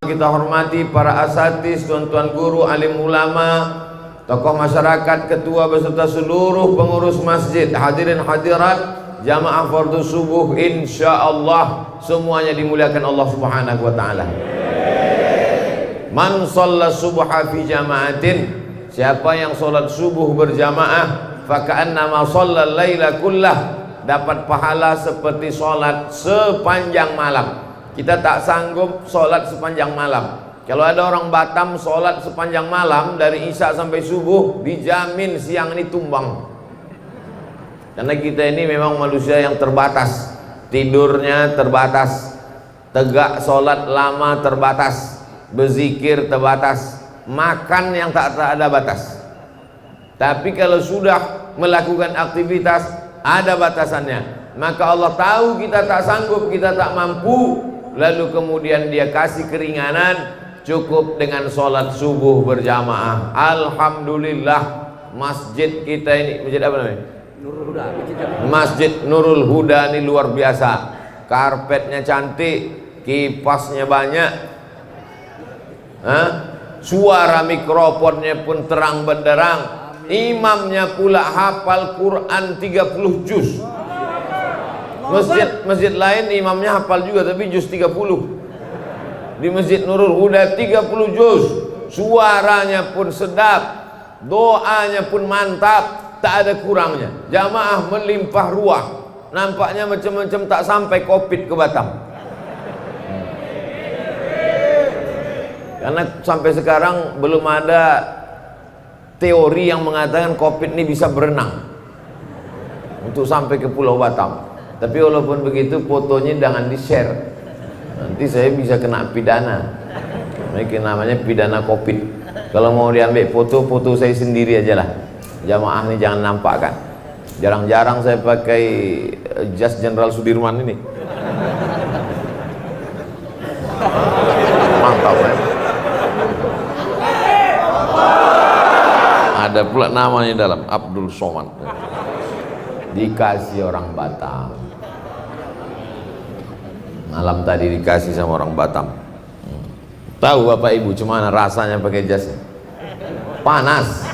Kita hormati para asatidz, tuan-tuan guru, alim ulama, tokoh masyarakat, ketua beserta seluruh pengurus masjid, hadirin hadirat, jamaah fardu subuh, insyaallah semuanya dimuliakan Allah Subhanahu wa taala. Man shalla subha fi jama'atin, siapa yang salat subuh berjamaah, faka'annama shallal laila kullah, dapat pahala seperti salat sepanjang malam. Kita tak sanggup sholat sepanjang malam. Kalau ada orang Batam sholat sepanjang malam dari isya sampai subuh, dijamin siang ini tumbang. Karena kita ini memang manusia yang terbatas, tidurnya terbatas, tegak sholat lama terbatas, berzikir terbatas, makan yang tak ada batas. Tapi kalau sudah melakukan aktivitas, ada batasannya. Maka Allah tahu kita tak sanggup, kita tak mampu, lalu kemudian dia kasih keringanan, cukup dengan sholat subuh berjamaah. Alhamdulillah, masjid kita ini, masjid apa namanya? Nurul Huda. Masjid Nurul Huda ini luar biasa. Karpetnya cantik, kipasnya banyak, suara mikrofonnya pun terang benderang. Imamnya pula hafal Quran 30 juz. Masjid lain imamnya hafal juga tapi juz 30. Di Masjid Nurul Huda 30 juz. Suaranya pun sedap, doanya pun mantap, tak ada kurangnya. Jamaah melimpah ruah. Nampaknya macam-macam tak sampai Covid ke Batam. Karena sampai sekarang belum ada teori yang mengatakan Covid ini bisa berenang untuk sampai ke Pulau Batam. Tapi walaupun begitu, fotonya jangan di-share, nanti saya bisa kena pidana. Ini namanya pidana Covid. Kalau mau diambil foto saya sendiri aja lah. Jamaah ini jangan nampakkan. Jarang-jarang saya pakai jas Jenderal Sudirman ini. Mantap ya. Ada pula namanya dalam, Abdul Somad. Dikasih orang Batam. Malam tadi dikasih sama orang Batam. Tahu Bapak Ibu cuma rasanya pakai jas? Panas.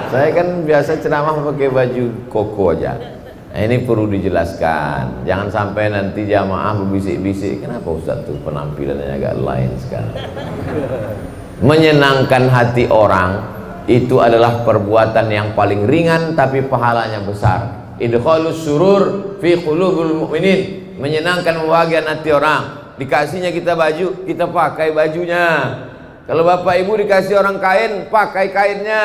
Saya kan biasa ceramah pakai baju koko aja. Nah, ini perlu dijelaskan. Jangan sampai nanti jamaah berbisik-bisik, kenapa Ustaz tuh penampilannya agak lain sekarang. Menyenangkan hati orang itu adalah perbuatan yang paling ringan tapi pahalanya besar. Idkhalus surur fi qulubul mu'minin, menyenangkan membahagiakan hati orang. Dikasihnya kita baju, kita pakai bajunya. Kalau Bapak Ibu dikasih orang kain, pakai kainnya.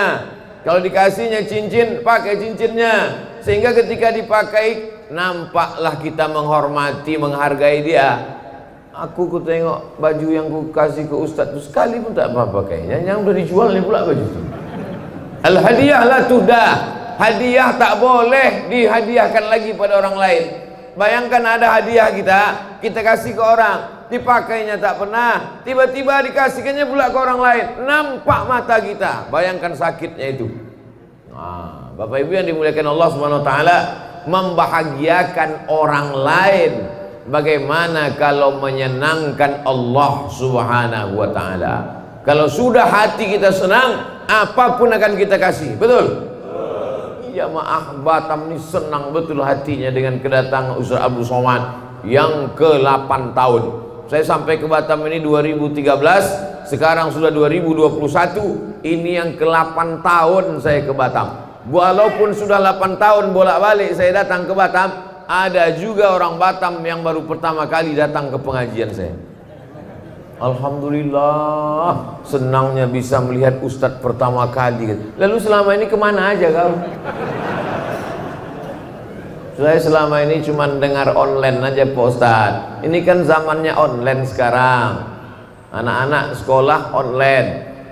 Kalau dikasihnya cincin, pakai cincinnya. Sehingga ketika dipakai, nampaklah kita menghormati, menghargai dia. Aku tengok baju yang ku kasih ke Ustadz itu sekali pun tak apa pakainya. Yang udah dijual nih pula baju itu. Al-hadiah la tuhdah. Hadiah tak boleh dihadiahkan lagi pada orang lain. Bayangkan ada hadiah kita kasih ke orang, dipakainya tak pernah, tiba-tiba dikasihkannya pula ke orang lain, nampak mata kita. Bayangkan sakitnya itu. Nah, Bapak Ibu yang dimuliakan Allah Subhanahu wa taala, membahagiakan orang lain bagaimana kalau menyenangkan Allah Subhanahu wa taala. Kalau sudah hati kita senang, apapun akan kita kasih. Betul? Jamaah Batam ini senang betul hatinya dengan kedatangan Ustaz Abdul Somad yang ke-8 tahun. Saya sampai ke Batam ini 2013, sekarang sudah 2021. Ini yang ke-8 tahun saya ke Batam. Walaupun sudah 8 tahun bolak-balik saya datang ke Batam, ada juga orang Batam yang baru pertama kali datang ke pengajian saya. Alhamdulillah, senangnya bisa melihat Ustadz pertama kali. Lalu selama ini kemana aja kau? Saya selama ini cuma dengar online aja Pak Ustadz. Ini kan zamannya online sekarang. Anak-anak sekolah online.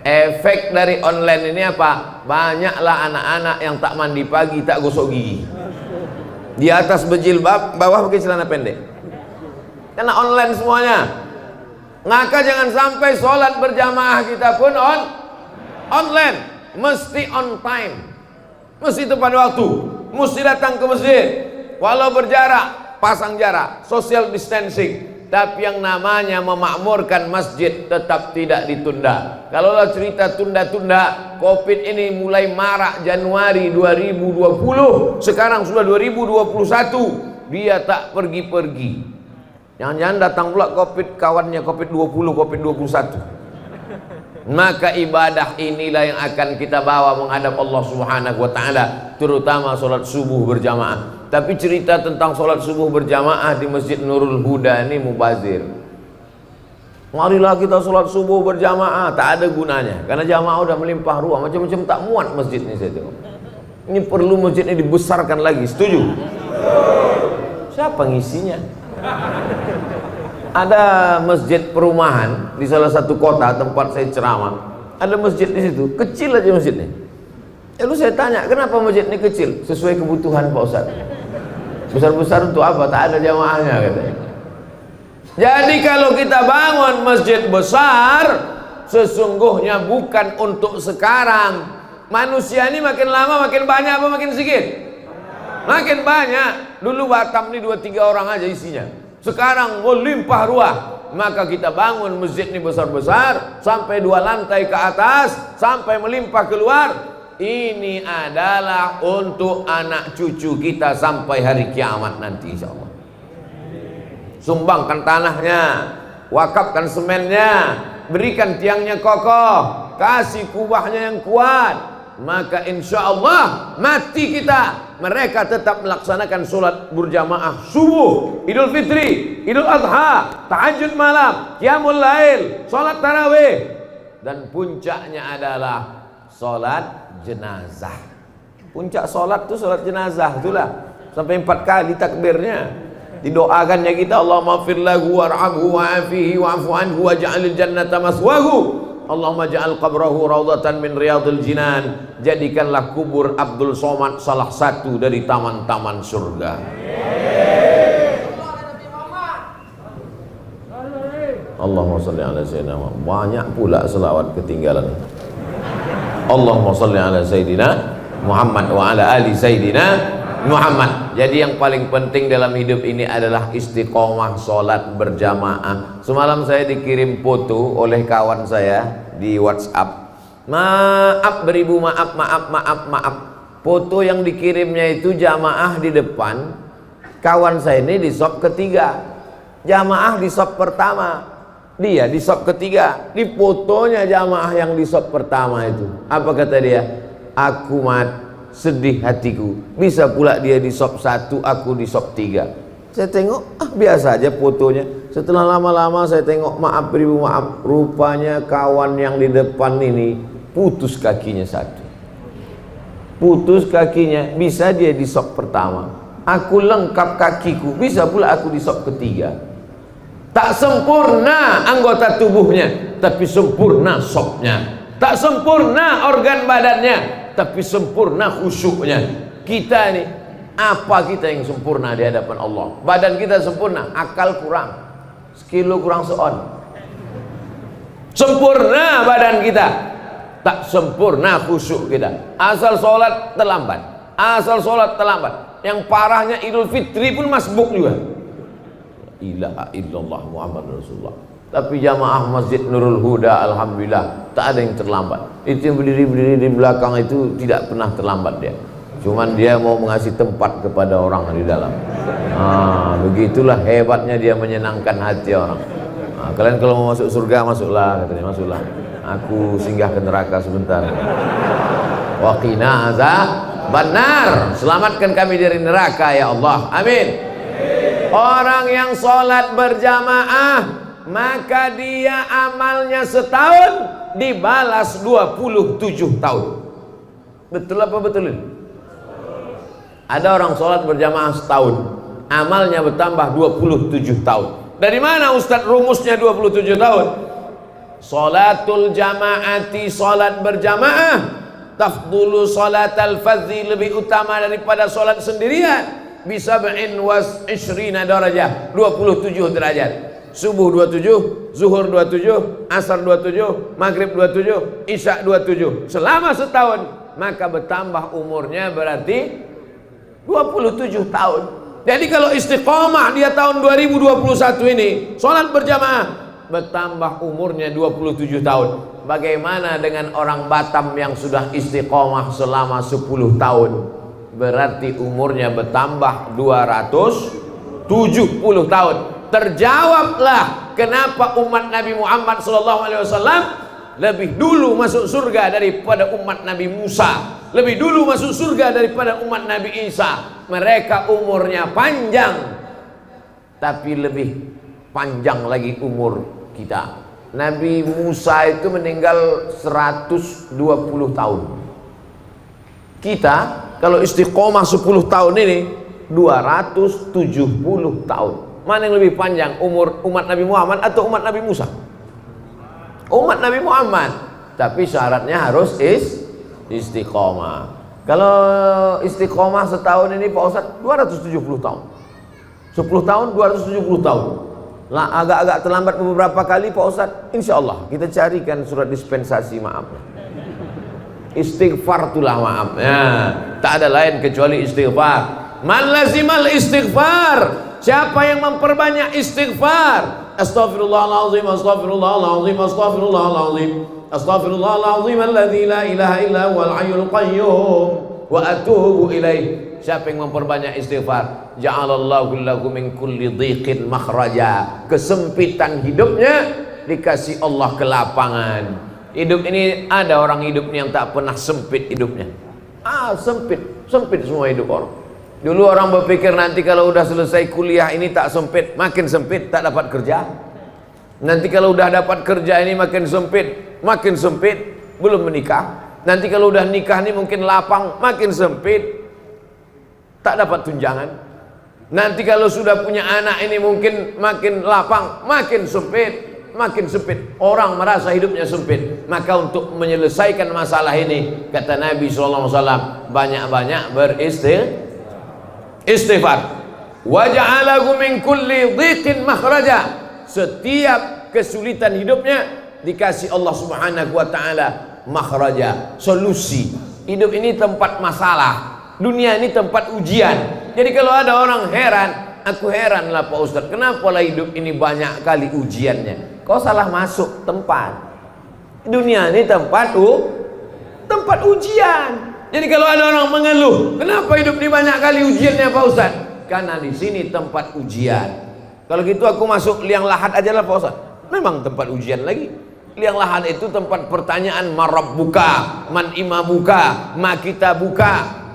Efek dari online ini apa? Banyaklah anak-anak yang tak mandi pagi, tak gosok gigi. Di atas berjilbab, bawah pakai celana pendek. Karena online semuanya. Maka jangan sampai sholat berjamaah kita pun online, mesti on time, mesti tepat waktu, mesti datang ke masjid. Walau berjarak, pasang jarak, social distancing. tapi yang namanya memakmurkan masjid tetap tidak ditunda. Kalaulah cerita tunda-tunda, Covid ini mulai marak Januari 2020, sekarang sudah 2021, dia tak pergi-pergi. Jangan-jangan datang pula Covid, kawannya Covid-20, Covid-21. Maka ibadah inilah yang akan kita bawa menghadap Allah Subhanahu wa ta'ala, terutama sholat subuh berjamaah. Tapi cerita tentang sholat subuh berjamaah di Masjid Nurul Huda ini mubazir. Marilah kita sholat subuh berjamaah, tak ada gunanya, karena jamaah udah melimpah ruah, macam-macam tak muat masjid ini. Saya tengok ini perlu masjid ini dibesarkan lagi. Setuju? Siapa ngisinya? Ada masjid perumahan di salah satu kota tempat saya ceramah. Ada masjid di situ, kecil aja masjidnya. Lalu saya tanya, kenapa masjid ini kecil? Sesuai kebutuhan Pak Ustaz. Besar-besar untuk apa? Tak ada jamaahnya katanya. Jadi kalau kita bangun masjid besar, sesungguhnya bukan untuk sekarang. Manusia ini makin lama makin banyak apa makin sedikit? Makin banyak. Dulu Batam ini 2-3 orang aja isinya. Sekarang melimpah ruah. Maka kita bangun masjid ini besar-besar, sampai 2 lantai ke atas, sampai melimpah keluar. Ini adalah untuk anak cucu kita sampai hari kiamat nanti, insyaallah. Sumbangkan tanahnya, wakafkan semennya, berikan tiangnya kokoh, kasih kubahnya yang kuat. Maka insya Allah mati kita, mereka tetap melaksanakan sholat berjamaah subuh, Idul Fitri, Idul Adha, tahajud malam, qiyamul lail, sholat tarawih, dan puncaknya adalah sholat jenazah. Puncak sholat itu sholat jenazah, itulah sampai 4 kali takbirnya. Didoakannya kita, Allahumma fir lahu warhamhu wa'afihi wa'fu anhu waj'alil jannata maswahu. Allahumma ja'al qabrahu raudhatan min riyadil jinan. Jadikanlah kubur Abdul Somad salah satu dari taman-taman surga. Allahumma salli ala sayyidina Muhammad. Banyak pula selawat ketinggalan. Allahumma salli ala sayyidina Muhammad wa ala ali sayyidina Muhammad. Jadi yang paling penting dalam hidup ini adalah istiqomah sholat berjamaah. Semalam saya dikirim foto oleh kawan saya di WhatsApp. Maaf beribu maaf. Foto yang dikirimnya itu jamaah di depan. Kawan saya ini di sop ketiga, jamaah di sop pertama, dia di sop ketiga. Di fotonya jamaah yang di sop pertama itu, apa kata dia? Aku sedih hatiku, bisa pula dia di sop 1, aku di sop 3. Saya tengok, biasa aja fotonya. Setelah lama-lama saya tengok, maaf beribu maaf, rupanya kawan yang di depan ini putus kakinya 1. Putus kakinya, bisa dia di sop pertama. Aku lengkap kakiku, bisa pula aku di sop ketiga. Tak sempurna anggota tubuhnya, tapi sempurna sopnya. Tak sempurna organ badannya, tapi sempurna khusyuknya. Kita ini, apa kita yang sempurna di hadapan Allah? Badan kita sempurna, akal kurang, sekilo kurang seon. Sempurna badan kita, tak sempurna khusyuk kita. Asal sholat terlambat, asal sholat terlambat. Yang parahnya Idul Fitri pun masbuk juga. Ilaha illallah Muhammad Rasulullah. Tapi jamaah Masjid Nurul Huda alhamdulillah tak ada yang terlambat. Itu yang berdiri-berdiri di belakang itu tidak pernah terlambat dia. Cuman dia mau mengasih tempat kepada orang di dalam. Begitulah hebatnya dia menyenangkan hati orang. Kalian kalau mau masuk surga masuklah, katanya, masuklah. Aku singgah ke neraka sebentar. Waqina azabannar. Selamatkan kami dari neraka ya Allah. Amin. Orang yang sholat berjamaah, maka dia amalnya setahun dibalas 27 tahun. Betul apa betul ini? Ada orang sholat berjamaah setahun, amalnya bertambah 27 tahun. Dari mana Ustaz rumusnya 27 tahun? Sholatul jamaati, sholat berjamaah, tafdulu sholatal fadzi, lebih utama daripada sholat sendirian. Bisa was ishrina darajah, 27 derajat. Subuh 27, zuhur 27, asar 27, maghrib 27, isya 27. Selama setahun, maka bertambah umurnya berarti 27 tahun. Jadi kalau istiqomah dia tahun 2021 ini sholat berjamaah, bertambah umurnya 27 tahun. Bagaimana dengan orang Batam yang sudah istiqomah selama 10 tahun? Berarti umurnya bertambah 270 tahun. Terjawablah kenapa umat Nabi Muhammad SAW lebih dulu masuk surga daripada umat Nabi Musa, lebih dulu masuk surga daripada umat Nabi Isa. Mereka umurnya panjang, tapi lebih panjang lagi umur kita. Nabi Musa itu meninggal 120 tahun. Kita kalau istiqomah 10 tahun ini 270 tahun. Mana yang lebih panjang, umur umat Nabi Muhammad atau umat Nabi Musa? Umat Nabi Muhammad. Tapi syaratnya harus istiqomah. Kalau istiqomah setahun ini Pak Ustadz 270 tahun. 10 tahun 270 tahun. Lah agak-agak terlambat beberapa kali Pak Ustadz. Insya Allah kita carikan surat dispensasi maaf. Istighfar itulah maaf. Ya, tak ada lain kecuali istighfar. Man lazimal istighfar. Siapa yang memperbanyak istighfar? Astaghfirullahaladzim, astaghfirullahaladzim, astaghfirullahaladzim, astaghfirullahaladzim alladzi la ilaha illa huwal hayyul qayyum wa atubu ilaih. Siapa yang memperbanyak istighfar, ja'alallahu lahu min kulli dhiqin makhraja. Kesempitan hidupnya dikasih Allah kelapangan. Hidup ini ada orang hidupnya yang tak pernah sempit hidupnya. Sempit semua hidup orang. Dulu orang berpikir nanti kalau udah selesai kuliah ini tak sempit, makin sempit, tak dapat kerja. Nanti kalau udah dapat kerja ini makin sempit, belum menikah. Nanti kalau udah nikah ini mungkin lapang, makin sempit, tak dapat tunjangan. Nanti kalau sudah punya anak ini mungkin makin lapang, makin sempit. Orang merasa hidupnya sempit. Maka untuk menyelesaikan masalah ini, kata Nabi SAW, banyak-banyak istighfar. Wa ja'alahu min kulli dhiqin makhraja. Setiap kesulitan hidupnya dikasih Allah Subhanahu wa taala makhraja, solusi. Hidup ini tempat masalah, dunia ini tempat ujian. Jadi kalau ada orang heran, aku heran lah Pak Ustadz, kenapa lah hidup ini banyak kali ujiannya? Kau salah masuk tempat. Dunia ini tempat ujian. Jadi kalau ada orang mengeluh, kenapa hidup ini banyak kali ujiannya Pak Ustadz? Karena di sini tempat ujian. Kalau gitu aku masuk liang lahat aja lah Pak Ustadz. Memang tempat ujian lagi. Liang lahat itu tempat pertanyaan, marabbuka, man imamuka, ma kita buka.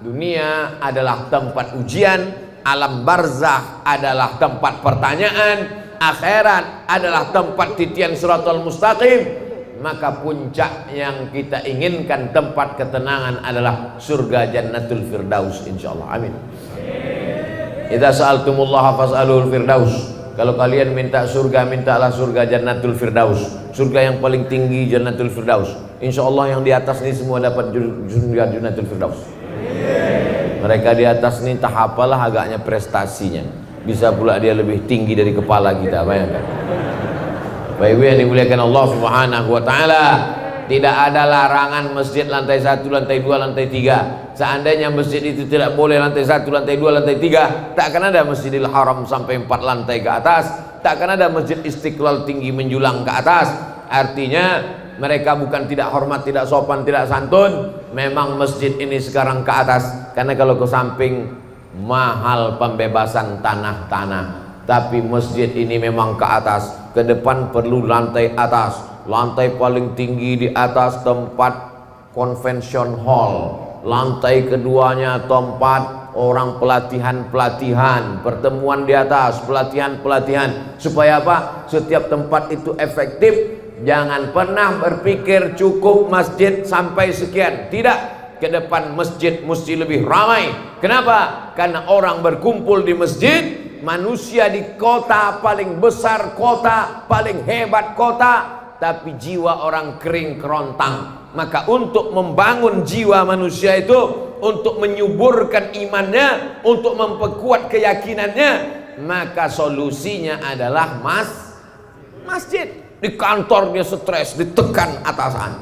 Dunia adalah tempat ujian, alam barzakh adalah tempat pertanyaan, akhirat adalah tempat titian siratal mustaqim. Maka puncak yang kita inginkan, tempat ketenangan adalah surga jannatul firdaus insyaallah. Amin. Idza sa'altumullaha fas'alul firdaus. Kalau kalian minta surga, mintalah surga jannatul firdaus. Surga yang paling tinggi jannatul firdaus. Insyaallah yang di atas ini semua dapat surga jannatul firdaus. Mereka di atas ini tak apalah agaknya prestasinya. Bisa pula dia lebih tinggi dari kepala kita, bayangkan. Baik yang dimuliakan Allah Subhanahu wa taala, tidak ada larangan masjid lantai 1, lantai 2, lantai 3. Seandainya masjid itu tidak boleh lantai 1, lantai 2, lantai 3, tak akan ada Masjidil Haram sampai 4 lantai ke atas, tak akan ada Masjid Istiqlal tinggi menjulang ke atas. Artinya mereka bukan tidak hormat, tidak sopan, tidak santun. Memang masjid ini sekarang ke atas, karena kalau ke samping mahal pembebasan tanah-tanah. Tapi masjid ini memang ke atas. Ke depan perlu lantai atas, lantai paling tinggi di atas tempat convention hall, lantai keduanya tempat orang pelatihan, pertemuan di atas, pelatihan. Supaya apa? Setiap tempat itu efektif. Jangan pernah berpikir cukup masjid sampai sekian. Tidak, ke depan masjid mesti lebih ramai. Kenapa? Karena orang berkumpul di masjid. Manusia di kota paling besar, kota paling hebat kota, tapi jiwa orang kering kerontang. Maka untuk membangun jiwa manusia itu, untuk menyuburkan imannya, untuk memperkuat keyakinannya, maka solusinya adalah masjid. Di kantor dia stres, ditekan atasan,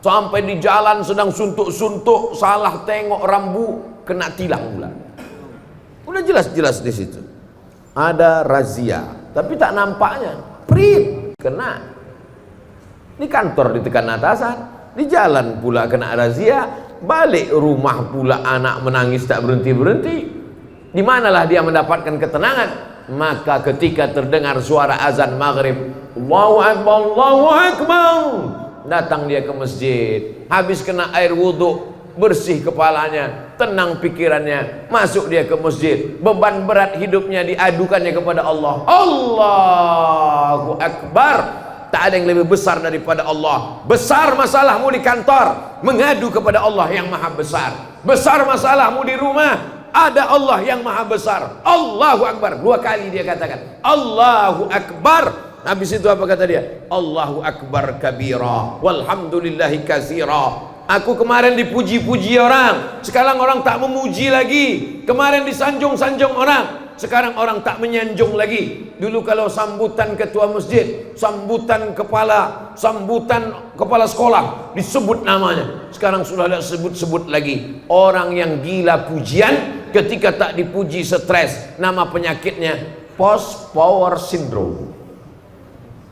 sampai di jalan sedang suntuk-suntuk, salah tengok rambu, kena tilang pula. Udah Mana jelas-jelas di situ ada razia, tapi tak nampaknya. Prit kena di kantor ditekan atasan, di jalan pula kena razia, balik rumah pula anak menangis tak berhenti-berhenti. Di manalah dia mendapatkan ketenangan? Maka ketika terdengar suara azan maghrib, Allahu Akbar, Allahu Akbar, datang dia ke masjid, habis kena air wudhu, bersih kepalanya, tenang pikirannya, masuk dia ke masjid, beban berat hidupnya diadukannya kepada Allah. Allahu Akbar. Tak ada yang lebih besar daripada Allah. Besar masalahmu di kantor, mengadu kepada Allah yang maha besar. Besar masalahmu di rumah, ada Allah yang maha besar. Allahu Akbar. 2 kali dia katakan Allahu Akbar. Habis itu apa kata dia? Allahu Akbar kabira walhamdulillahi katsira. Aku kemarin dipuji-puji orang, sekarang orang tak memuji lagi. Kemarin disanjung-sanjung orang, sekarang orang tak menyanjung lagi. Dulu kalau sambutan ketua masjid, sambutan kepala sekolah disebut namanya, sekarang sudah tidak sebut-sebut lagi. Orang yang gila pujian, ketika tak dipuji stres. Nama penyakitnya post power syndrome.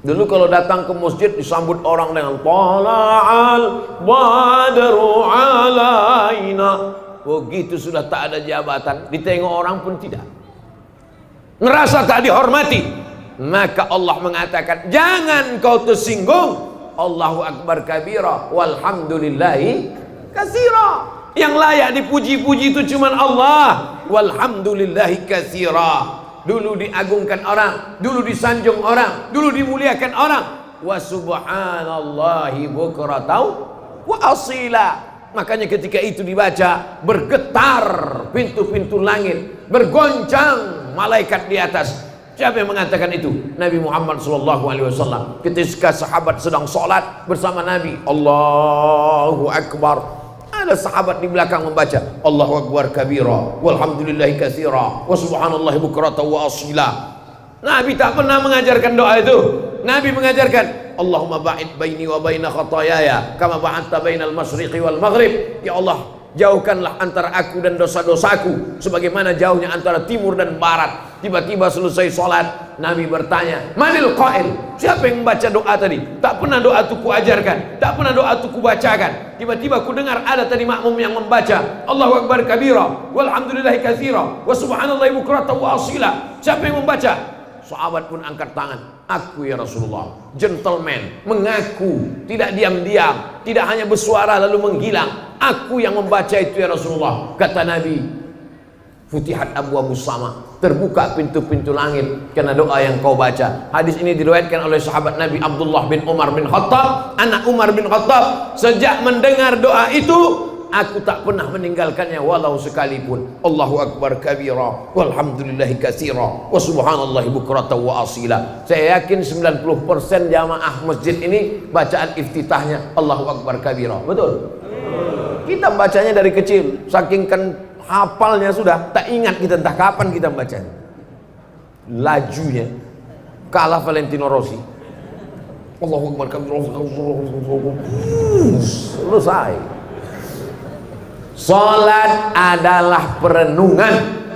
Dulu kalau datang ke masjid disambut orang dengan tala'al badru alaina. Begitu sudah tak ada jabatan, ditengok orang pun tidak, ngerasa tak dihormati. Maka Allah mengatakan, jangan kau tersinggung. Allahu Akbar kabira walhamdulillahi katsira. Yang layak dipuji-puji itu cuma Allah. Walhamdulillahi katsira. Dulu diagungkan orang, dulu disanjung orang, dulu dimuliakan orang. Wa subhanallahi bukratan wa asila. Makanya ketika itu dibaca, bergetar pintu-pintu langit, bergoncang malaikat di atas. Siapa yang mengatakan itu? Nabi Muhammad SAW. Ketika sahabat sedang sholat bersama Nabi, Allahu Akbar, ada sahabat di belakang membaca Allahu Akbar kabira walhamdulillahi katsira wa subhanallahi bukratan wa asila. Nabi tak pernah mengajarkan doa itu. Nabi mengajarkan Allahumma ba'id baini wa baina khataayaya kama ba'adta bainal masyriqi wal maghrib. Ya Allah, jauhkanlah antara aku dan dosa-dosaku sebagaimana jauhnya antara timur dan barat. Tiba-tiba selesai sholat, Nabi bertanya, manil qail? Siapa yang membaca doa tadi? Tak pernah doa itu kuajarkan, tak pernah doa itu kubacakan. Tiba-tiba ku dengar ada tadi makmum yang membaca Allahu Akbar kabira walhamdulillahi katsira wa subhanallahi bukratan wa asila. Siapa yang membaca? Sahabat pun angkat tangan. Aku ya Rasulullah. Gentleman, mengaku, tidak diam-diam, tidak hanya bersuara lalu menghilang. Aku yang membaca itu ya Rasulullah. Kata Nabi, futihat abwaabus sama, terbuka pintu-pintu langit karena doa yang kau baca. Hadis ini diriwayatkan oleh sahabat Nabi Abdullah bin Umar bin Khattab, anak Umar bin Khattab. Sejak mendengar doa itu, aku tak pernah meninggalkannya walau sekalipun. Allahu Akbar kabira walhamdulillahi katsira wa subhanallahi bukratan wa asila. Saya yakin 90% jamaah masjid ini bacaan iftitahnya Allahu Akbar kabira. Betul? Kita bacanya dari kecil, saking hafalnya sudah, tak ingat kita entah kapan kita bacanya. Lajunya kalah Valentino Rossi. Allahu Akbar kabira. Selesai. Salat adalah perenungan,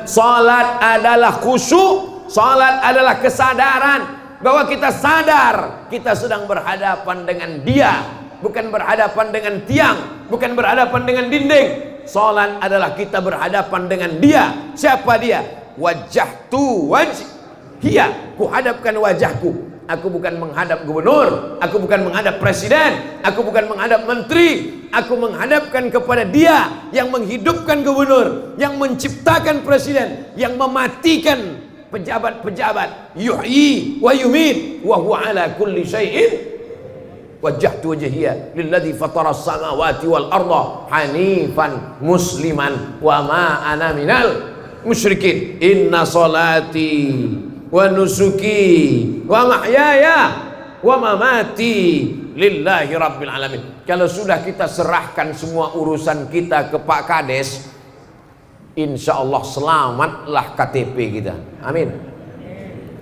salat adalah khusyuk, salat adalah kesadaran bahwa kita sadar kita sedang berhadapan dengan Dia, bukan berhadapan dengan tiang, bukan berhadapan dengan dinding. Salat adalah kita berhadapan dengan Dia. Siapa Dia? Wajjahtu wajhiya, ku hadapkan wajahku. Aku bukan menghadap gubernur, aku bukan menghadap presiden, aku bukan menghadap menteri. Aku menghadapkan kepada Dia yang menghidupkan gubernur, yang menciptakan presiden, yang mematikan pejabat-pejabat. Yuhyi wa yumit wa huwa ala kulli syai'in. Wajjahtu wajhiya lilladzi fatara as-samawati wal arda hanifan musliman wa ma ana minal musyrikin. Inna salati wa nusuki wa mahyaya wa mamati lillahi rabbil alamin. Kalau sudah kita serahkan semua urusan kita ke Pak Kades, insya Allah selamatlah KTP kita. Amin.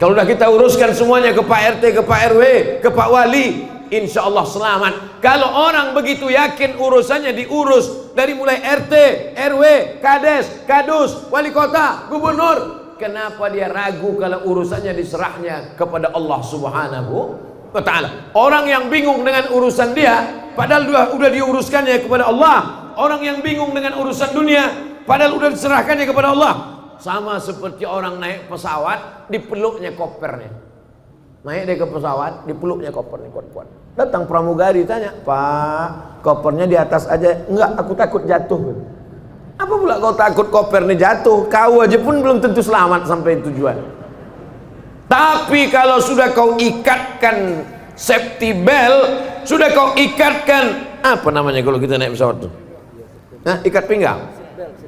Kalau sudah kita uruskan semuanya ke Pak RT, ke Pak RW, ke Pak Wali, insya Allah selamat. Kalau orang begitu yakin urusannya diurus dari mulai RT, RW, Kades, Kadus, Wali Kota, Gubernur, kenapa dia ragu kalau urusannya diserahnya kepada Allah Subhanahu wa Ta'ala? Orang yang bingung dengan urusan dia, padahal udah diuruskannya kepada Allah. Orang yang bingung dengan urusan dunia, padahal udah diserahkannya kepada Allah. Sama seperti orang naik pesawat, dipeluknya kopernya. Naik dia ke pesawat, dipeluknya kopernya kuat-kuat. Datang pramugari tanya, Pak, kopernya di atas aja. Enggak, aku takut jatuh. Apa pula kau takut kopernya jatuh? Kau aja pun belum tentu selamat sampai tujuan. Tapi kalau sudah kau ikatkan safety belt, sudah kau ikatkan, apa namanya kalau kita naik pesawat tuh? Nah, ikat pinggang,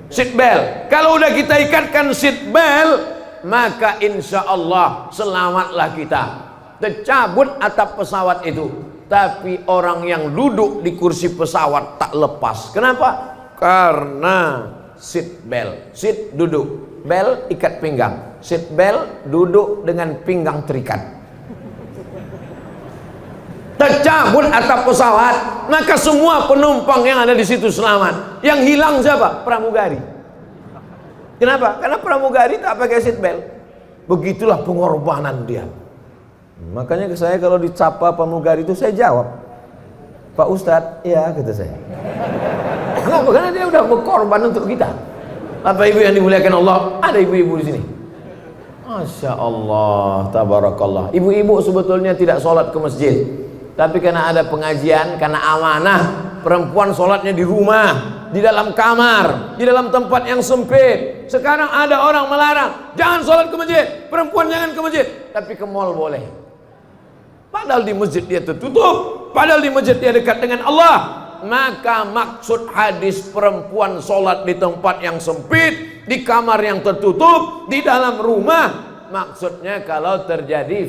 seat belt. Kalau udah kita ikatkan seat belt, maka insya Allah selamatlah kita. Tercabut atap pesawat itu, tapi orang yang duduk di kursi pesawat tak lepas. Kenapa? Karena seat belt. Seat duduk, belt ikat pinggang. Seat belt duduk dengan pinggang terikat. Tercabut atap pesawat, maka semua penumpang yang ada di situ selamat. Yang hilang siapa? Pramugari. Kenapa? Karena pramugari tak pakai seat belt. Begitulah pengorbanan dia. Makanya ke saya kalau dicapa pramugari itu saya jawab, Pak Ustadz, iya kata saya. Kenapa? Karena dia udah berkorban untuk kita. Bapak ibu yang dimuliakan Allah, ada ibu-ibu di sini. Masya Allah, tabarakallah. Ibu-ibu sebetulnya tidak sholat ke masjid, tapi karena ada pengajian, karena amanah, perempuan sholatnya di rumah, di dalam kamar, di dalam tempat yang sempit. Sekarang ada orang melarang, jangan sholat ke masjid, perempuan jangan ke masjid, tapi ke mall boleh. Padahal di masjid dia tertutup, padahal di masjid dia dekat dengan Allah. Maka maksud hadis perempuan sholat di tempat yang sempit, di kamar yang tertutup, di dalam rumah, maksudnya kalau terjadi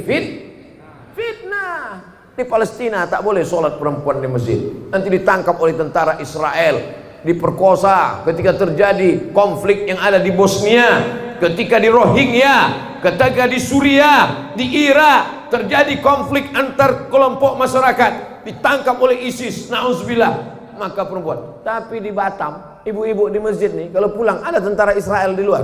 fitnah. Di Palestina tak boleh sholat perempuan di masjid, nanti ditangkap oleh tentara Israel, diperkosa. Ketika terjadi konflik yang ada di Bosnia, ketika di Rohingya, ketika di Suriah, di Irak terjadi konflik antar kelompok masyarakat, ditangkap oleh ISIS, na'udzubillah, maka perempuan. Tapi di Batam, ibu-ibu di masjid nih, kalau pulang ada tentara Israel di luar,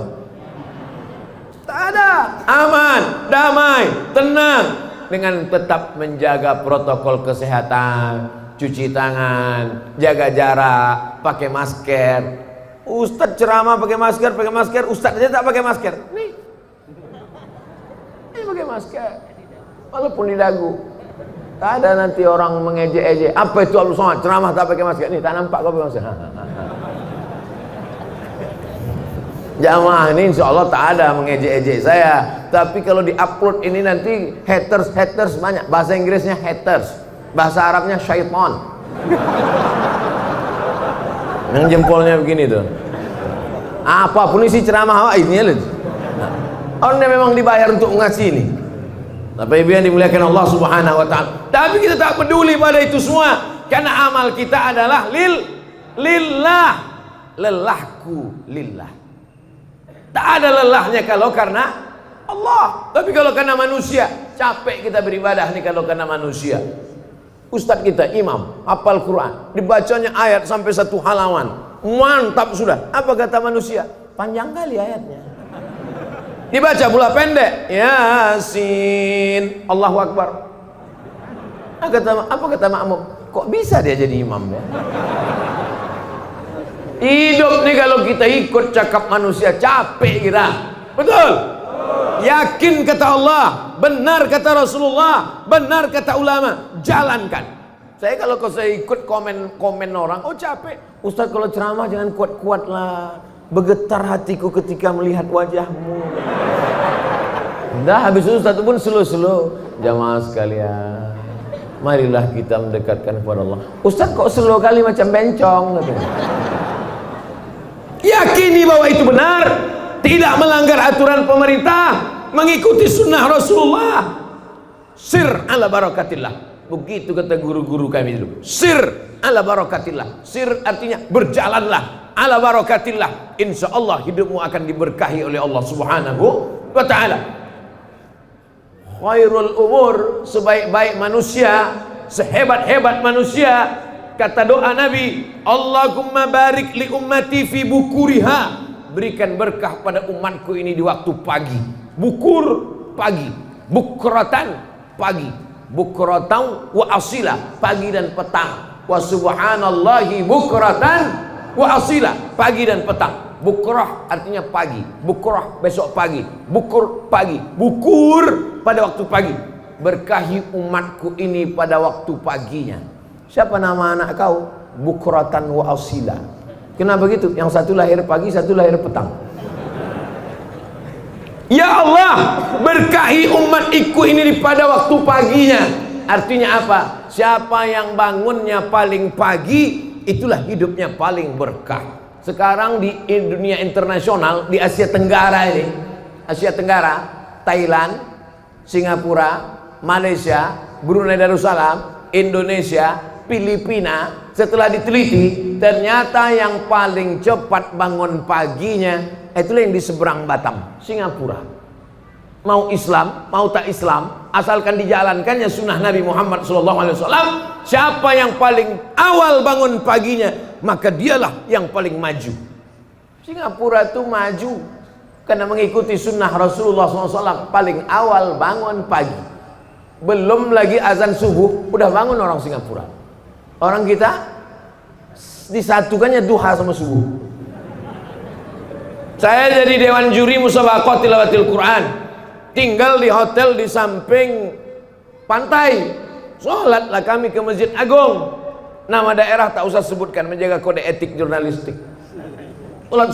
tak ada, aman, damai, tenang, dengan tetap menjaga protokol kesehatan, cuci tangan, jaga jarak, pakai masker. Ustadz ceramah pakai masker, ustadz aja tak pakai masker. Nih, ini pakai masker, walaupun di dagu. Tak ada nanti orang mengejek-ejek, apa itu Abdul Somad ceramah tak pakai masker. Nih, tak nampak kau pakai masker. Jamaah ini insya Allah tak ada mengejek-ejek saya. Tapi kalau di-upload ini nanti haters banyak. Bahasa Inggrisnya haters, bahasa Arabnya syaitan. Yang jempolnya begini tuh. Apapun isi ceramah ini ya. Orang memang dibayar untuk ngasih ini. Tapi ibu yang dimuliakan Allah Subhanahu wa Ta'ala. Tapi kita tak peduli pada itu semua, karena amal kita adalah lillah. Lelahku lillah. Tak ada lelahnya kalau karena Allah. Tapi kalau karena manusia, capek kita beribadah nih kalau karena manusia. Ustadz kita imam, hafal Quran, dibacanya ayat sampai 1 halaman, mantap sudah. Apa kata manusia? Panjang kali ayatnya. Dibaca pula pendek, Yasin, Allahu Akbar. Apa kata makmum? Kok bisa dia jadi imam ya? Hidup nih kalau kita ikut cakap manusia capek kita. Betul? Yakin kata Allah, benar kata Rasulullah, benar kata ulama, jalankan. Saya kalau saya ikut komen orang, oh capek. Ustaz kalau ceramah jangan kuat-kuat lah, bergetar hatiku ketika melihat wajahmu. Dah habis itu Ustaz pun slow-slow. Jamaah sekalian, marilah kita mendekatkan kepada Allah. Ustaz kok slow kali macam bencong gitu. Yakini bahwa itu benar, tidak melanggar aturan pemerintah, mengikuti sunnah Rasulullah. Sir ala barakatillah. Begitu kata guru-guru kami dulu. Sir ala barakatillah. Sir artinya berjalanlah ala barakatillah. Insya Allah hidupmu akan diberkahi oleh Allah Subhanahu wa Ta'ala. Khairul umur, sebaik-baik manusia, sehebat-hebat manusia, kata doa Nabi, Allahumma barik li ummati fi bukuriha, berikan berkah pada umatku ini di waktu pagi. Bukur pagi, bukratan pagi, bukratan wa asila pagi dan petang, wa subhanallahi bukratan wa asila pagi dan petang. Bukrah artinya pagi, bukrah besok pagi, bukur pagi, bukur pada waktu pagi. Berkahi umatku ini pada waktu paginya. Siapa nama anak kau? Bukratan wa asila. Kenapa begitu? Yang satu lahir pagi, satu lahir petang. Ya Allah, berkahi umatku ini pada waktu paginya. Artinya apa? Siapa yang bangunnya paling pagi, itulah hidupnya paling berkah. Sekarang di dunia internasional, di Asia Tenggara ini, Asia Tenggara, Thailand, Singapura, Malaysia, Brunei Darussalam, Indonesia, Filipina, setelah diteliti, ternyata yang paling cepat bangun paginya itulah yang di seberang Batam, Singapura. Mau Islam, mau tak Islam, asalkan dijalankannya sunnah Nabi Muhammad SAW, siapa yang paling awal bangun paginya, maka dialah yang paling maju. Singapura itu maju karena mengikuti sunnah Rasulullah SAW, paling awal bangun pagi. Belum lagi azan subuh, udah bangun orang Singapura. Orang kita disatukannya duha sama subuh. Saya jadi dewan juri musabaqah tilawatil Quran, tinggal di hotel di samping pantai. Sholatlah kami ke Masjid Agung, nama daerah tak usah sebutkan, menjaga kode etik jurnalistik. Sholat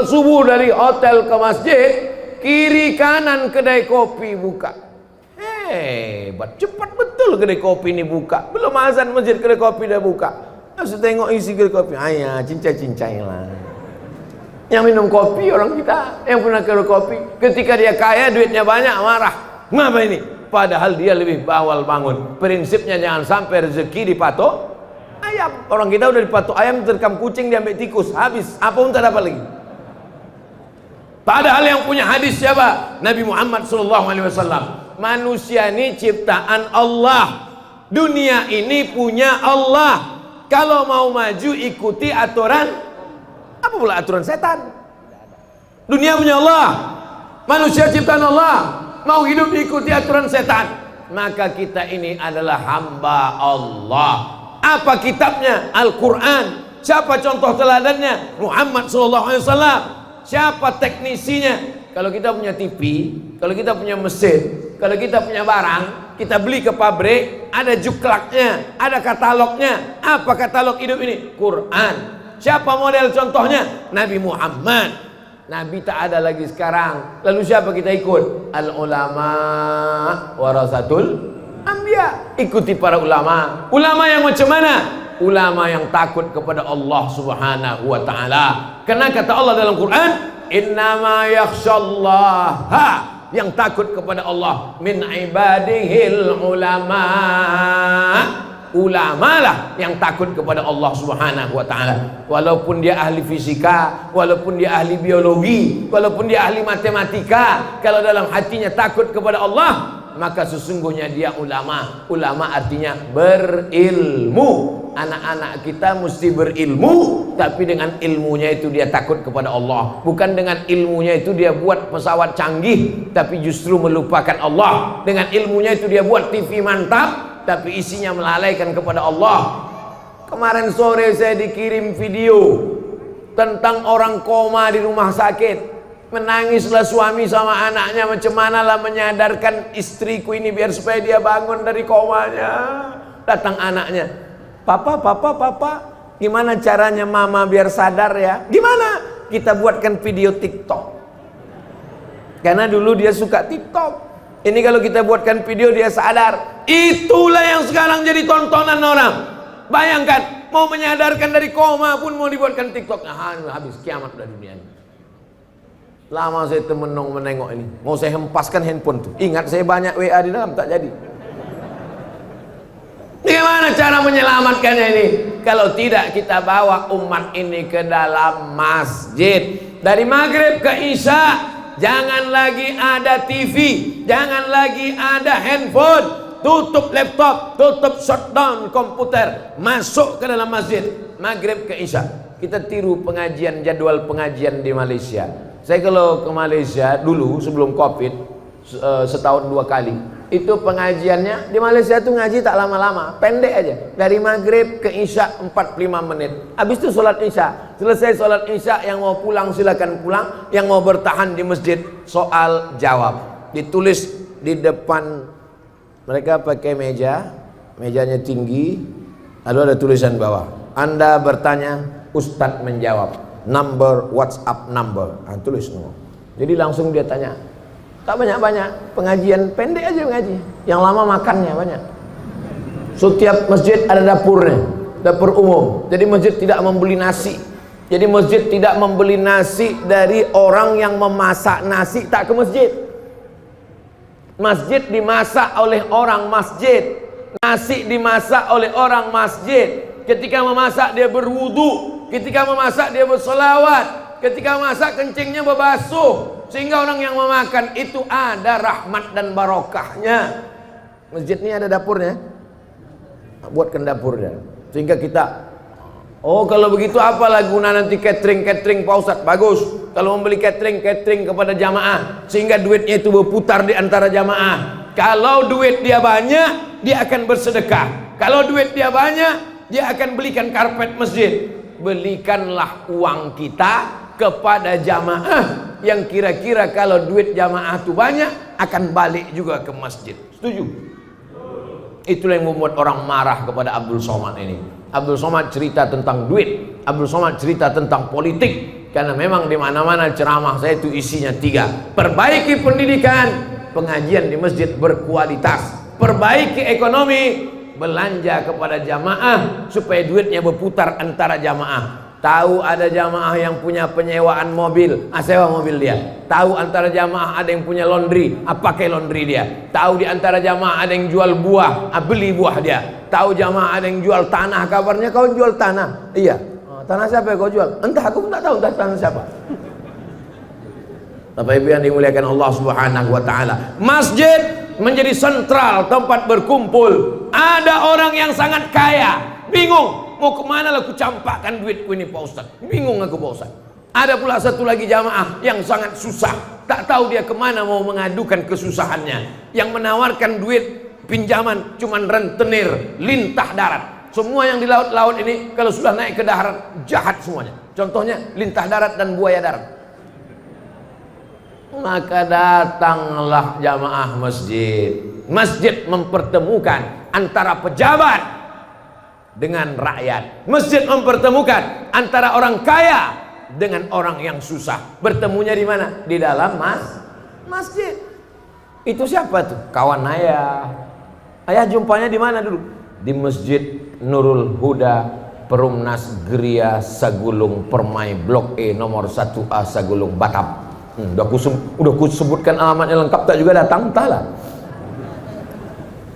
subuh dari hotel ke masjid, kiri kanan kedai kopi buka. Hebat, cepat betul kedai kopi ini buka. Belum azan masjid kedai kopi dah buka. Harus tengok isi kedai kopi. Ayah, cincai-cincai lah. Yang minum kopi orang kita, yang pernah kedai kopi, ketika dia kaya duitnya banyak marah. Ngapa ini? Padahal dia lebih awal bangun. Prinsipnya jangan sampai rezeki dipatok ayam. Orang kita udah dipatok ayam, terkam kucing, diambil tikus, habis. Apa pun tak dapat lagi. Padahal yang punya hadis siapa? Nabi Muhammad SAW. Manusia ini ciptaan Allah, dunia ini punya Allah. Kalau mau maju ikuti aturan, apa pula aturan setan? Dunia punya Allah, manusia ciptaan Allah, mau hidup ikuti aturan setan, maka kita ini adalah hamba Allah. Apa kitabnya? Al-Quran. Siapa contoh teladannya? Muhammad SAW. Siapa teknisinya? Kalau kita punya TV, kalau kita punya mesin, kalau kita punya barang, kita beli ke pabrik, ada juklaknya, ada katalognya. Apa katalog hidup ini? Quran. Siapa model contohnya? Nabi Muhammad. Nabi tak ada lagi sekarang. Lalu siapa kita ikut? Al-ulama warasatul anbiya. Ikuti para ulama. Ulama yang macam mana? Ulama yang takut kepada Allah Subhanahu wa ta'ala. Karena kata Allah dalam Quran, innama yakhshallaha, yang takut kepada Allah min ibadihil ulama. Ulama lah yang takut kepada Allah Subhanahu wa ta'ala. Walaupun dia ahli fisika, walaupun dia ahli biologi, walaupun dia ahli matematika, kalau dalam hatinya takut kepada Allah, maka sesungguhnya dia ulama. Ulama artinya berilmu. Anak-anak kita mesti berilmu, tapi dengan ilmunya itu dia takut kepada Allah. Bukan dengan ilmunya itu dia buat pesawat canggih, tapi justru melupakan Allah. Dengan ilmunya itu dia buat TV mantap, tapi isinya melalaikan kepada Allah. Kemarin sore saya dikirim video tentang orang koma di rumah sakit. Menangislah suami sama anaknya, macam manalah menyadarkan istriku ini biar supaya dia bangun dari komanya. Datang anaknya, papa, gimana caranya mama biar sadar ya? Gimana? Kita buatkan video TikTok. Karena dulu dia suka TikTok. Ini kalau kita buatkan video dia sadar. Itulah yang sekarang jadi tontonan orang. Bayangkan, mau menyadarkan dari koma pun mau dibuatkan TikTok. Nah, habis kiamat udah dunia ini. Lama saya menengok ini. Mau saya hempaskan handphone tuh. Ingat saya banyak WA di dalam, tak jadi. Bagaimana cara menyelamatkannya ini? Kalau tidak kita bawa umat ini ke dalam masjid. Dari maghrib ke isya, jangan lagi ada TV, jangan lagi ada handphone. tutup laptop, tutup shutdown komputer, masuk ke dalam masjid, maghrib ke isya. Kita tiru pengajian, jadwal pengajian di Malaysia. Saya kalau ke Malaysia dulu sebelum Covid, setahun 2 kali, itu pengajiannya di Malaysia tuh ngaji tak lama-lama, pendek aja, dari maghrib ke isya 45 menit. Habis itu sholat isya. Selesai sholat isya, yang mau pulang silakan pulang, yang mau bertahan di masjid soal jawab. Ditulis di depan mereka, pakai mejanya tinggi, lalu ada tulisan bawah, Anda bertanya, Ustadz menjawab, number, WhatsApp number. Tulis semua. Jadi langsung dia tanya. Tak banyak-banyak, pengajian pendek aja mengaji. Yang lama makannya banyak. Setiap masjid ada dapurnya, dapur umum. Jadi masjid tidak membeli nasi. Jadi masjid tidak membeli nasi dari orang yang memasak nasi tak ke masjid. Masjid dimasak oleh orang masjid. Nasi dimasak oleh orang masjid. Ketika memasak dia berwudu, ketika memasak dia bersolawat, ketika memasak kencingnya berbasuh, sehingga orang yang memakan itu ada rahmat dan barokahnya. Masjid ini ada dapurnya, buatkan dapurnya, sehingga kita, oh kalau begitu apalah guna nanti catering Pak Ustadz. Bagus kalau membeli catering kepada jamaah, sehingga duitnya itu berputar di antara jamaah. Kalau duit dia banyak, dia akan bersedekah. Kalau duit dia banyak, dia akan belikan karpet masjid. Belikanlah uang kita kepada jamaah yang kira-kira kalau duit jamaah itu banyak akan balik juga ke masjid. Setuju? Itulah yang membuat orang marah kepada Abdul Somad ini. Abdul Somad cerita tentang duit, Abdul Somad cerita tentang politik, karena memang di mana-mana ceramah saya itu isinya 3. Perbaiki pendidikan, pengajian di masjid berkualitas. Perbaiki ekonomi, belanja kepada jamaah supaya duitnya berputar antara jamaah. Tahu ada jamaah yang punya penyewaan mobil, sewa mobil dia. Tahu antara jamaah ada yang punya laundry, pakai laundry dia. Tahu di antara jamaah ada yang jual buah, beli buah dia. Tahu jamaah ada yang jual tanah, kabarnya kau jual tanah. Iya. Tanah siapa yang kau jual? Entah, aku pun tak tahu entah tanah siapa. Bapak Ibu yang dimuliakan Allah Subhanahu wa taala. Masjid menjadi sentral tempat berkumpul. Ada orang yang sangat kaya, bingung mau kemana lah aku campakkan duitku ini Pak Ustaz. Bingung aku Pak Ustaz. Ada pula satu lagi jamaah yang sangat susah, tak tahu dia kemana mau mengadukan kesusahannya. Yang menawarkan duit pinjaman cuman rentenir, lintah darat. Semua yang di laut-laut ini kalau sudah naik ke darat jahat semuanya. Contohnya lintah darat dan buaya darat. Maka datanglah jamaah masjid. Masjid mempertemukan antara pejabat dengan rakyat. Masjid mempertemukan antara orang kaya dengan orang yang susah. Bertemunya di mana? Di dalam masjid. Itu siapa tuh? Kawan ayah. Ayah jumpanya di mana dulu? Di Masjid Nurul Huda, Perumnas Geria Sagulung Permai Blok E nomor 1A Sagulung Batam. Udah ku sebutkan alamatnya lengkap, tak juga datang, entahlah.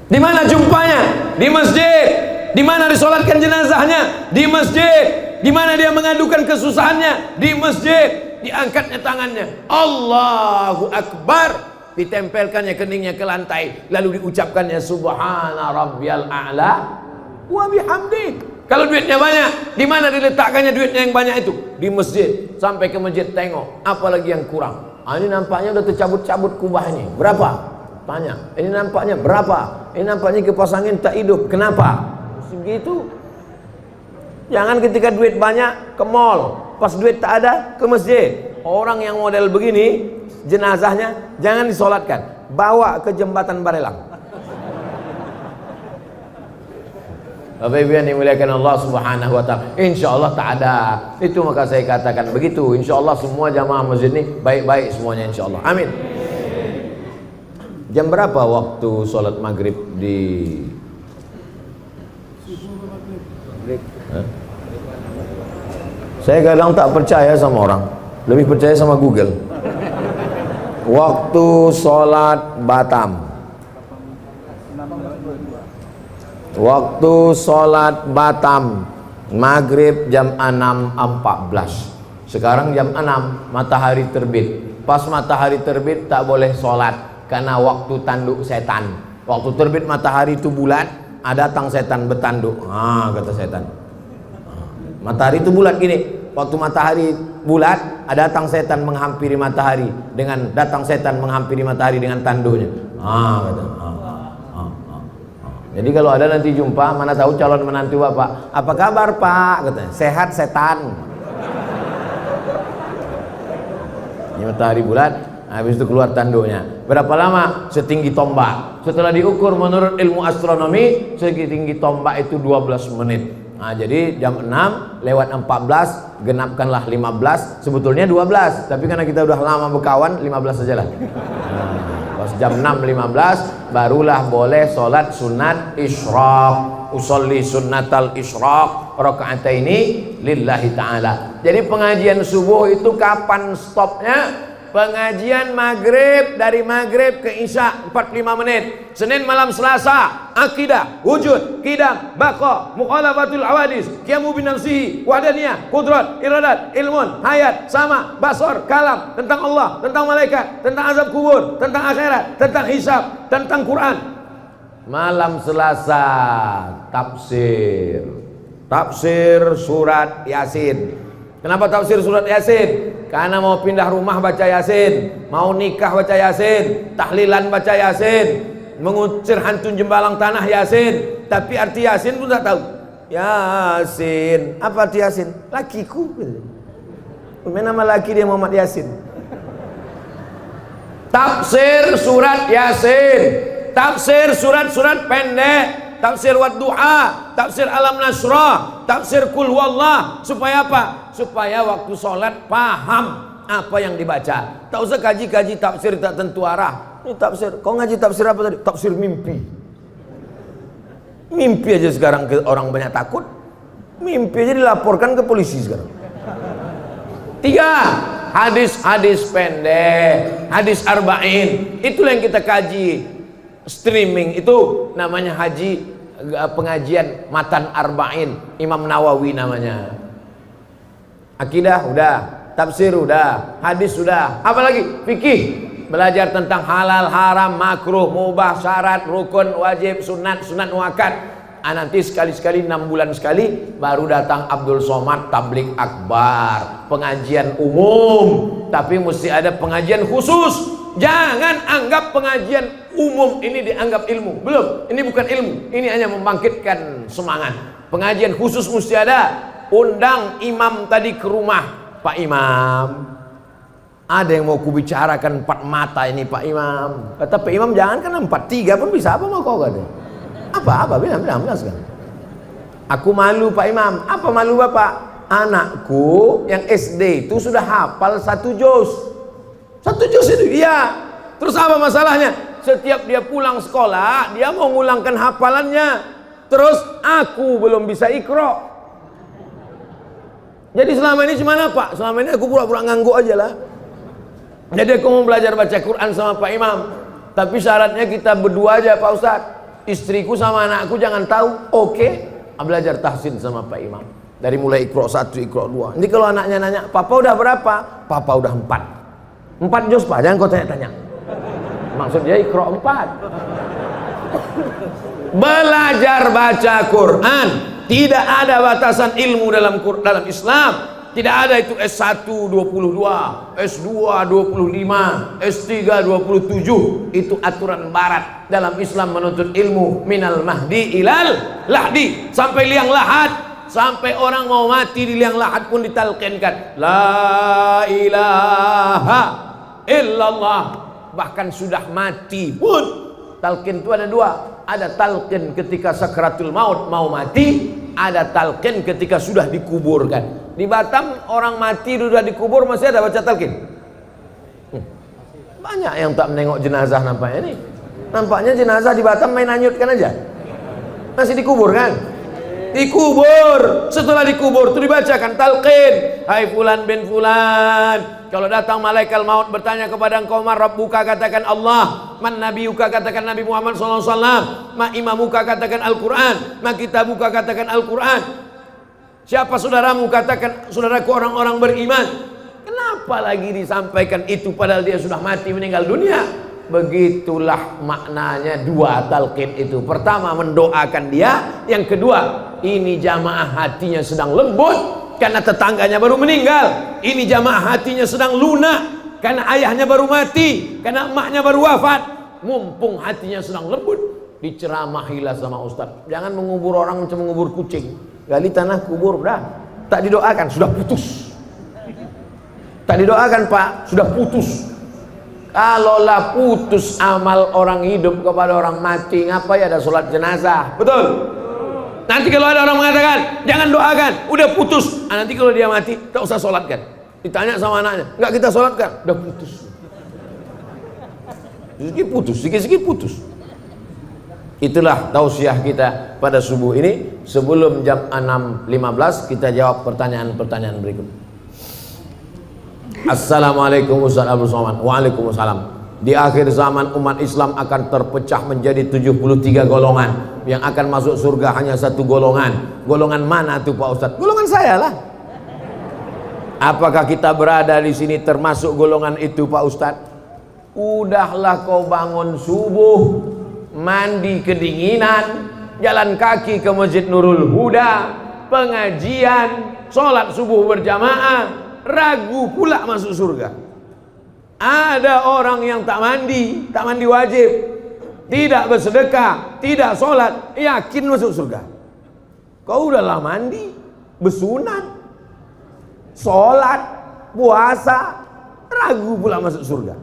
Di mana jumpanya? Di masjid. Di mana disolatkan jenazahnya? Di masjid. Di mana dia mengadukan kesusahannya? Di masjid. Diangkatnya tangannya, Allahu Akbar, ditempelkannya keningnya ke lantai, lalu diucapkannya Subhana Rabbiyal A'la wa bihamdi. Kalau duitnya banyak, di mana diletakkannya duitnya yang banyak itu? Di masjid. Sampai ke masjid tengok, apalagi yang kurang. Ini nampaknya udah tercabut-cabut kubah ini. Berapa? Tanya. Ini nampaknya berapa? Ini nampaknya kipas angin tak hidup. Kenapa? Segitu. Jangan ketika duit banyak ke mall, pas duit tak ada ke masjid. Orang yang model begini, jenazahnya jangan disolatkan, bawa ke jembatan Barelang. Bapak Ibu yang dimuliakan Allah Subhanahu wa taala, insyaallah tak ada. Itu maka saya katakan begitu. Insyaallah semua jamaah masjid ini baik-baik semuanya insyaallah. Amin. Jam berapa waktu sholat maghrib di Saya kadang tak percaya sama orang, lebih percaya sama Google. Waktu sholat Batam, waktu sholat Batam maghrib jam 6.14. Sekarang jam 6 matahari terbit. Pas matahari terbit tak boleh sholat karena waktu tanduk setan. Waktu terbit matahari itu bulat, ada datang setan bertanduk. Kata setan. Matahari itu bulat gini. Waktu matahari bulat, ada datang setan menghampiri matahari dengan tanduknya. Jadi kalau ada nanti jumpa, mana tahu calon menantu bapak, apa kabar pak? Katanya, sehat setan. Ini matahari bulat, habis itu keluar tanduknya. Berapa lama? Setinggi tombak. Setelah diukur menurut ilmu astronomi, setinggi tombak itu 12 menit. Jadi jam 6 lewat 14, genapkanlah 15, sebetulnya 12, tapi karena kita udah lama berkawan, 15 saja lah. Pas jam 6.15 barulah boleh sholat sunat isyraq. Usolli sunnatal isyraq rakaataini lillahi ta'ala. Jadi pengajian subuh itu kapan stopnya? Pengajian maghrib, dari maghrib ke isya 45 menit. Senin malam Selasa akidah, wujud, qidam, baqa, mukhalafatul awadis, qiyamu binafsihi, wahdaniyah, qudrat, iradat, ilmun, hayat, sama, basar, kalam, tentang Allah, tentang malaikat, tentang azab kubur, tentang akhirat, tentang hisab, tentang Quran. Malam Selasa tafsir surat Yasin. Kenapa tafsir surat Yasin? Karena mau pindah rumah baca Yasin, mau nikah baca Yasin, tahlilan baca Yasin, mengusir hantu jembalang tanah Yasin. Tapi arti Yasin pun tak tahu. Yasin, apa arti Yasin? Lakiku. Nama laki dia Muhammad Yasin. Tafsir surat Yasin, tafsir surat-surat pendek, tafsir Wadduha, tafsir Alam Nasrah, tafsir Qul Huwallah. Supaya apa? Supaya waktu sholat paham apa yang dibaca. Tak usah kaji-kaji tafsir tak tentu arah. Ini tafsir, kau ngaji tafsir apa tadi? Tafsir mimpi. Mimpi aja sekarang orang banyak takut. Mimpi aja dilaporkan ke polisi sekarang. 3. Hadis-hadis pendek, hadis arba'in. Itulah yang kita kaji. Streaming itu namanya pengajian matan arba'in, Imam Nawawi namanya. Akidah udah, tafsir udah, hadis sudah, apalagi fikih, belajar tentang halal, haram, makruh, mubah, syarat, rukun, wajib, sunat, sunat muakkad. Nanti sekali-sekali 6 bulan sekali baru datang Abdul Somad tablik akbar, pengajian umum. Tapi mesti ada pengajian khusus. Jangan anggap pengajian umum ini dianggap ilmu. Belum, ini bukan ilmu, ini hanya membangkitkan semangat. Pengajian khusus mesti ada. Undang imam tadi ke rumah. Pak Imam, ada yang mau kubicarakan 4 mata ini Pak Imam. Kata Pak Imam, jangan kan 4, 3 pun bisa. Apa mau kau kata? Apa? Bilang sekarang. Aku malu Pak Imam. Apa malu Bapak? Anakku yang SD itu sudah hafal 1 juz. 1 juz itu, iya. Terus apa masalahnya? Setiap dia pulang sekolah, dia mau ngulangkan hafalannya. Terus aku belum bisa iqra. Jadi selama ini cuma apa? Selama ini aku pura-pura ngangguk aja lah. Jadi aku mau belajar baca Quran sama Pak Imam. Tapi syaratnya kita berdua aja Pak Ustadz. Istriku sama anakku jangan tahu. Oke, belajar tahsin sama Pak Imam. Dari mulai iqra 1, iqra 2. Ini kalau anaknya nanya, Papa udah berapa? Papa udah 4. 4 juz Pak, jangan kau tanya-tanya. Maksudnya iqra 4. Belajar baca Quran. Tidak ada batasan ilmu dalam Islam. Tidak ada itu S1 22, S2 25, S3 27. Itu aturan barat. Dalam Islam menuntut ilmu minal mahdi ilal lahdi. Sampai liang lahat. Sampai orang mau mati di liang lahat pun ditalqinkan la ilaha illallah. Bahkan sudah mati pun talqin itu ada 2. Ada talqin ketika sakratul maut mau mati, ada talqin ketika sudah dikuburkan. Di Batam orang mati sudah dikubur masih ada baca talqin. Banyak yang tak menengok jenazah nampaknya nih. Nampaknya jenazah di Batam main anyutkan aja. Masih dikubur kan? Dikubur. Setelah dikubur itu dibacakan talqin. Hai fulan bin fulan, kalau datang malaikat maut bertanya kepada engkau, man rabbuka, katakan Allah. Man nabiyuka, katakan Nabi Muhammad SAW. Ma imamuka, katakan Al-Quran. Ma kitabuka, katakan Al-Quran. Siapa saudaramu, katakan saudaraku orang-orang beriman. Kenapa lagi disampaikan itu padahal dia sudah mati meninggal dunia? Begitulah maknanya dua talqin itu. Pertama mendoakan dia, yang kedua ini jamaah hatinya sedang lembut karena tetangganya baru meninggal, ini jamaah hatinya sedang lunak karena ayahnya baru mati, karena emaknya baru wafat. Mumpung hatinya sedang lembut, diceramahilah sama ustaz. Jangan mengubur orang macam mengubur kucing. Gali tanah kubur, dah. Tak didoakan, sudah putus. Tak didoakan Pak, sudah putus. Kalaulah putus amal orang hidup kepada orang mati, ngapain ada sholat jenazah? Betul? Nanti kalau ada orang mengatakan jangan doakan, udah putus. Nanti kalau dia mati, tak usah sholatkan. Ditanya sama anaknya, enggak kita sholatkan, udah putus. Sedikit putus, sedikit putus. Itulah tausiah kita pada subuh ini. Sebelum jam 6.15 kita jawab pertanyaan-pertanyaan berikut. Assalamualaikum Ustaz Abdul Somad. Waalaikumsalam. Di akhir zaman umat Islam akan terpecah menjadi 73 golongan. Yang akan masuk surga hanya satu golongan. Golongan mana tuh Pak Ustaz? Golongan saya lah. Apakah kita berada di sini termasuk golongan itu Pak Ustaz? Udahlah kau bangun subuh, mandi kedinginan, jalan kaki ke Masjid Nurul Huda, pengajian, sholat subuh berjamaah, ragu pula masuk surga. Ada orang yang tak mandi wajib, tidak bersedekah, tidak sholat, yakin masuk surga. Kau udahlah mandi, bersunat, sholat, puasa, ragu pula masuk surga.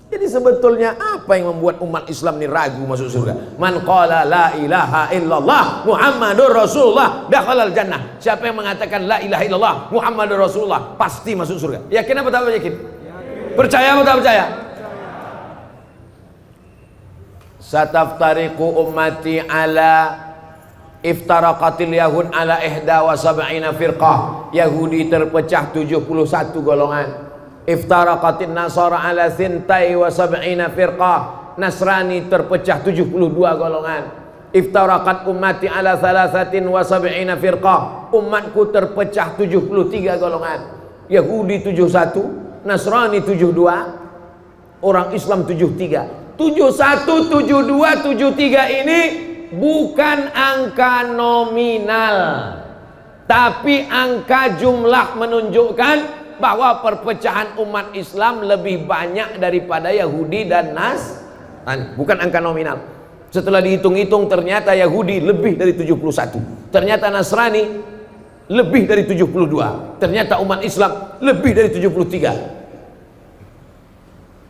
Jadi sebetulnya apa yang membuat umat Islam ini ragu masuk surga? Man qala la ilaha illallah Muhammadur Rasulullah dakhalal jannah. Siapa yang mengatakan la ilaha illallah Muhammadur Rasulullah pasti masuk surga. Yakin apa tak yakin? Percaya atau tak percaya? Sataftariqu ummati ala iftaraqatil yahud ala ihda wa sab'ina firqah. Yahudi terpecah 71 golongan. Iftaraqatin nasara ala thintai wa sab'ina firqah. Nasrani terpecah 72 golongan. Iftaraqat ummati ala thalathatin wa sab'ina firqah. Umatku terpecah 73 golongan. Yahudi 71, Nasrani 72, orang Islam 73. 71, 72, 73 ini bukan angka nominal, tapi angka jumlah menunjukkan bahwa perpecahan umat Islam lebih banyak daripada Yahudi dan Nasrani. Bukan angka nominal. Setelah dihitung-hitung ternyata Yahudi lebih dari 71, ternyata Nasrani lebih dari 72, ternyata umat Islam lebih dari 73.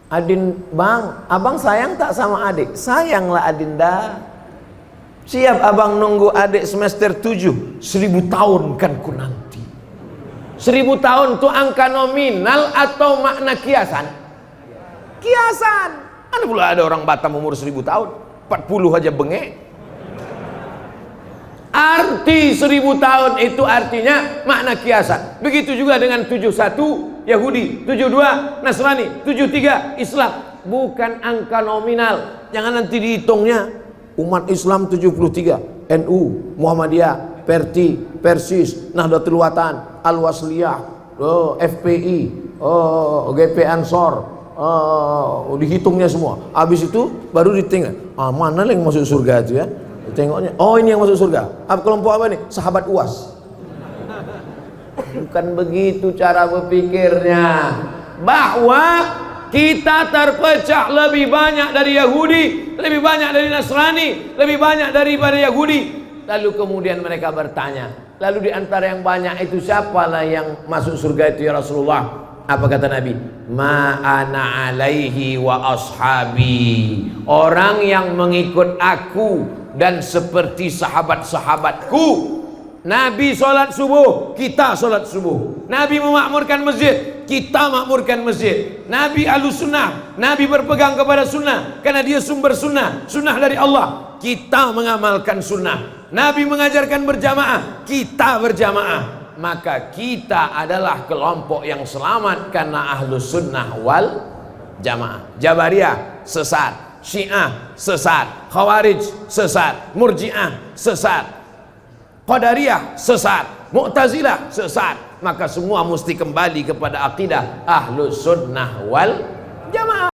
Adin, bang, abang sayang tak sama adik? Sayanglah Adinda. Siap abang nunggu adik semester 7, 1000 tahun kan ku nanti. 1000 tahun itu angka nominal atau makna kiasan? Kiasan. Mana pula ada orang Batam umur 1000 tahun, 40 aja bengek. Arti 1000 tahun itu artinya makna kiasan. Begitu juga dengan 71 Yahudi, 72 Nasrani, 73 Islam. Bukan angka nominal. Jangan nanti dihitungnya umat Islam 73, NU, Muhammadiyah, Perti, Persis, Nahdlatul Watan, Al-Wasliyah, FPI, GP Ansor, dihitungnya semua. Habis itu baru ditinggal. Mana yang masuk surga itu ya? Tengoknya, oh ini yang masuk surga. Apa kelompok apa nih? Sahabat UAS. Bukan begitu cara berpikirnya. Bahwa kita terpecah lebih banyak dari Yahudi, lebih banyak dari Nasrani, lebih banyak daripada Yahudi. Lalu kemudian mereka bertanya, lalu di antara yang banyak itu siapalah yang masuk surga itu ya Rasulullah? Apa kata Nabi? Ma ana alaihi wa ashabi. Orang yang mengikut aku dan seperti sahabat-sahabatku. Nabi sholat subuh, kita sholat subuh. Nabi memakmurkan masjid, kita makmurkan masjid. Nabi ahlus sunnah, Nabi berpegang kepada sunnah karena dia sumber sunnah, sunnah dari Allah. Kita mengamalkan sunnah. Nabi mengajarkan berjamaah, kita berjamaah. Maka kita adalah kelompok yang selamat karena ahlus sunnah wal jamaah. Jabariyah sesat, Syiah sesat, Khawarij sesat, Murji'ah sesat, Qadariyah sesat, Mu'tazilah sesat. Maka semua mesti kembali kepada akidah ahlus sunnah wal jamaah.